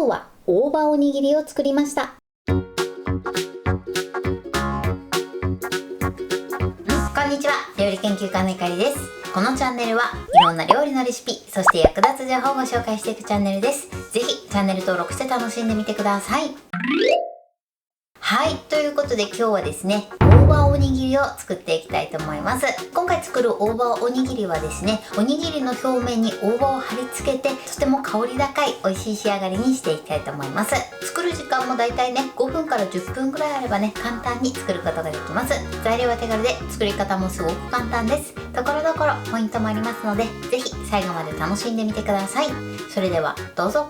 日は大葉おにぎりを作りました。こんにちは、料理研究家のゆかりです。このチャンネルはいろんな料理のレシピ、そして役立つ情報をご紹介していくチャンネルです。ぜひチャンネル登録して楽しんでみてください。はい、ということで今日はですね、大葉おにぎりを作っていきたいと思います。今回作る大葉おにぎりはですね、おにぎりの表面に大葉を貼り付けて、とても香り高い美味しい仕上がりにしていきたいと思います。作る時間もだいたいね、5分から10分くらいあればね、簡単に作ることができます。材料は手軽で、作り方もすごく簡単です。ところどころポイントもありますので、ぜひ最後まで楽しんでみてください。それではどうぞ。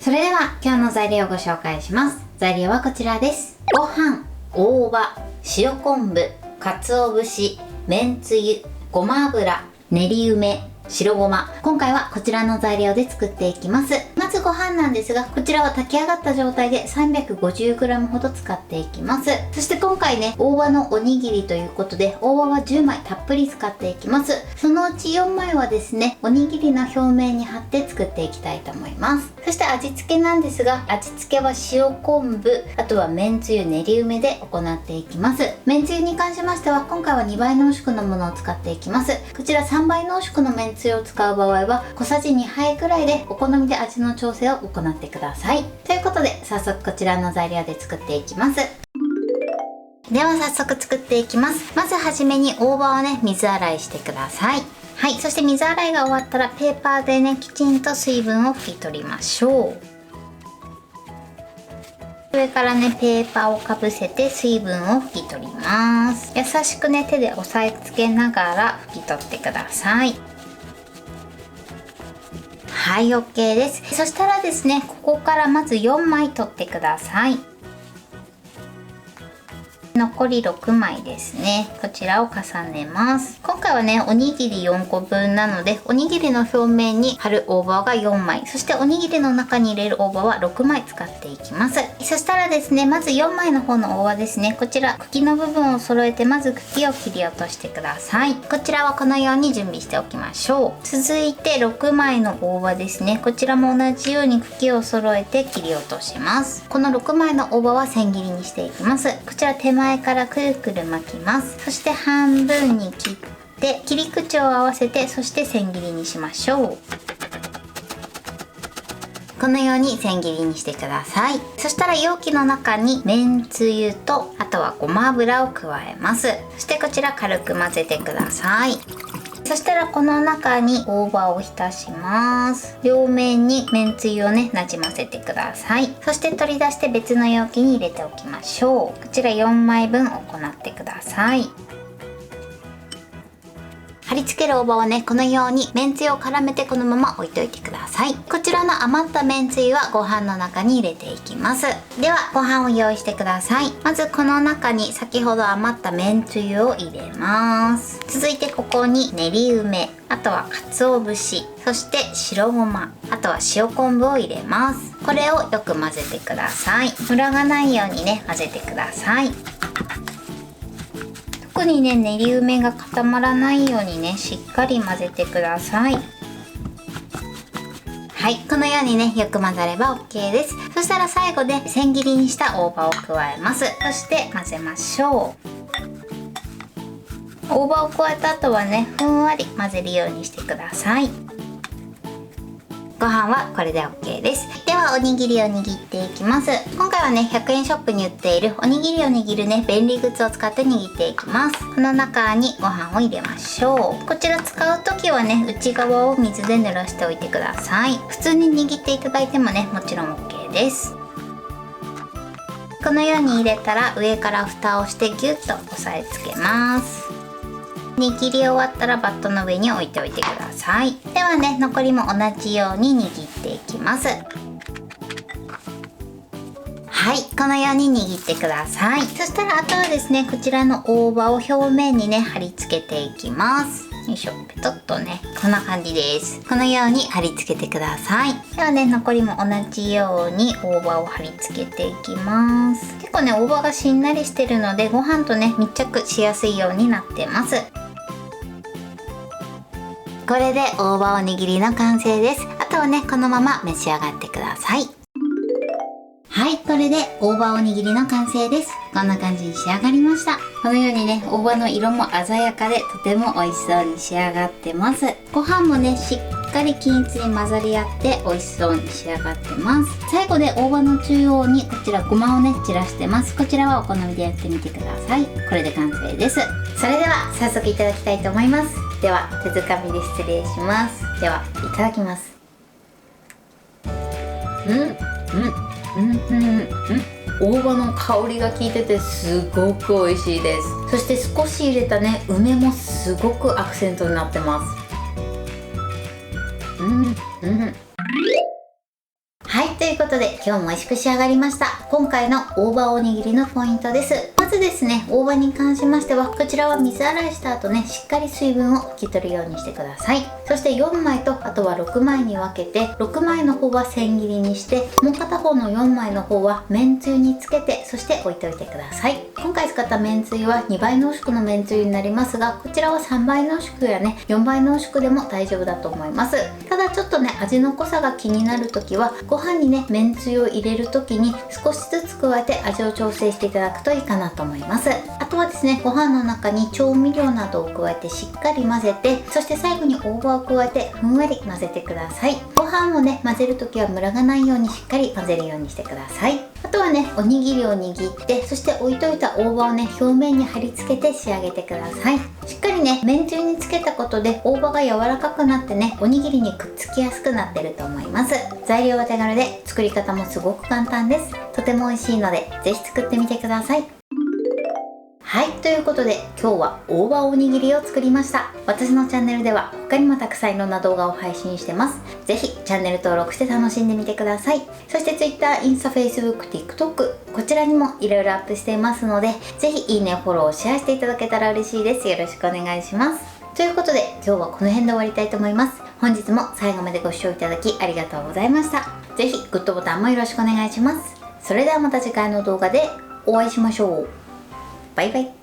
それでは今日の材料をご紹介します。材料はこちらです。ご飯、大葉、塩昆布、鰹節、めんつゆ、ごま油、練り梅、白ごま。今回はこちらの材料で作っていきます。まずご飯なんですが、こちらは炊き上がった状態で 350g ほど使っていきます。そして今回ね、大葉のおにぎりということで、大葉は10枚たっぷり使っていきます。そのうち4枚はですね、おにぎりの表面に貼って作っていきたいと思います。そして味付けなんですが、味付けは塩昆布、あとはめんつゆ、練り梅で行っていきます。めんつゆに関しましては、今回は2倍濃縮のものを使っていきます。こちら3倍濃縮のめんつゆを使う場合は小さじ2杯くらいでお好みで味の調整を行ってください。ということで早速こちらの材料で作っていきます。では早速作っていきます。まずはじめに大葉をね、水洗いしてください。はい、そして水洗いが終わったらペーパーでね、きちんと水分を拭き取りましょう。上からね、ペーパーをかぶせて水分を拭き取ります。優しくね、手で押さえつけながら拭き取ってください。はい、OK です。そしたらですね、ここからまず4枚取ってください。残り6枚ですね。こちらを重ねます。今回はね、おにぎり4個分なので、おにぎりの表面に貼る大葉が4枚、そしておにぎりの中に入れる大葉は6枚使っていきます。そしたらですね、まず4枚の方の大葉ですね、こちら茎の部分を揃えて、まず茎を切り落としてください。こちらはこのように準備しておきましょう。続いて6枚の大葉ですね、こちらも同じように茎を揃えて切り落とします。この6枚の大葉は千切りにしていきます。こちら手前からくるくる巻きます。そして半分に切って切り口を合わせて、そして千切りにしましょう。このように千切りにしてください。そしたら容器の中にめんつゆと、あとはごま油を加えます。そしてこちら軽く混ぜてください。そしたらこの中に大葉を浸します。両面にめんつゆをね、なじませてください。そして取り出して別の容器に入れておきましょう。こちら4枚分行ってください。貼り付ける大葉はね、このようにめんつゆを絡めてこのまま置いといてください。こちらの余っためんつゆはご飯の中に入れていきます。ではご飯を用意してください。まずこの中に先ほど余っためんつゆを入れます。続いてここに練り梅、あとは鰹節、そして白ごま、あとは塩昆布を入れます。これをよく混ぜてください。ムラがないようにね、混ぜてください。特にね、練り梅が固まらないようにね、しっかり混ぜてください。はい、このようにね、よく混ざれば OK です。そしたら最後で千切りにした大葉を加えます。そして混ぜましょう。大葉を加えた後はね、ふんわり混ぜるようにしてください。ご飯はこれで OK です。ではおにぎりを握っていきます。今回はね、100円ショップに売っているおにぎりを握るね、便利グッズを使って握っていきます。この中にご飯を入れましょう。こちら使う時はね、内側を水で濡らしておいてください。普通に握っていただいてもね、もちろん OK です。このように入れたら上から蓋をしてギュッと押さえつけます。握り終わったらバットの上に置いておいてください。ではね、残りも同じように握っていきます。はい、このように握ってください。そしたらあとはですね、こちらの大葉を表面にね、貼り付けていきます。よいしょ、ペトッとね、こんな感じです。このように貼り付けてください。ではね、残りも同じように大葉を貼り付けていきます。結構ね、大葉がしんなりしてるので、ご飯とね、密着しやすいようになってます。これで大葉おにぎりの完成です。あととはねこのまま召し上がってください。はい、これで大葉おにぎりの完成です。こんな感じに仕上がりました。このようにね、大葉の色も鮮やかでとても美味しそうに仕上がってます。ご飯もね、しっかり均一に混ざり合って美味しそうに仕上がってます。最後で大葉の中央にこちらごまをね、散らしてます。こちらはお好みでやってみてください。これで完成です。それでは早速いただきたいと思います。では、手づかみで失礼します。では、いただきます。大葉の香りが効いててすごく美味しいです。そして少し入れたね梅もすごくアクセントになってます。はい、ということで今日も美味しく仕上がりました。今回の大葉おにぎりのポイントです。まずですね、大葉に関しましてはこちらは水洗いした後ね、しっかり水分を拭き取るようにしてください。そして4枚とあとは6枚に分けて、6枚の方は千切りにして、もう片方の4枚の方はめんつゆにつけて、そして置いておいてください。今回使っためんつゆは2倍濃縮のめんつゆになりますが、こちらは3倍濃縮やね4倍濃縮でも大丈夫だと思います。ただちょっとね味の濃さが気になる時は、ご飯にねめんつゆを入れる時に少しずつ加えて味を調整していただくといいかなと思います。あとはですね、ご飯の中に調味料などを加えてしっかり混ぜて、そして最後に大葉を加えてふんわり混ぜてください。ご飯をね混ぜる時はムラがないようにしっかり混ぜるようにしてください。あとはねおにぎりを握って、そして置いといた大葉をね表面に貼り付けて仕上げてください。しっかりねめんつゆにつけたことで大葉が柔らかくなってね、おにぎりにくっつきやすくなってると思います。材料は手軽で作り方もすごく簡単です。とても美味しいのでぜひ作ってみてください。はい、ということで今日は大葉おにぎりを作りました。私のチャンネルでは他にもたくさんいろんな動画を配信してます。ぜひチャンネル登録して楽しんでみてください。そして Twitter、インスタ、Facebook、TikTok こちらにもいろいろアップしていますので、ぜひいいね、フォロー、シェアしていただけたら嬉しいです。よろしくお願いします。ということで今日はこの辺で終わりたいと思います。本日も最後までご視聴いただきありがとうございました。ぜひグッドボタンもよろしくお願いします。それではまた次回の動画でお会いしましょう。バイバイ。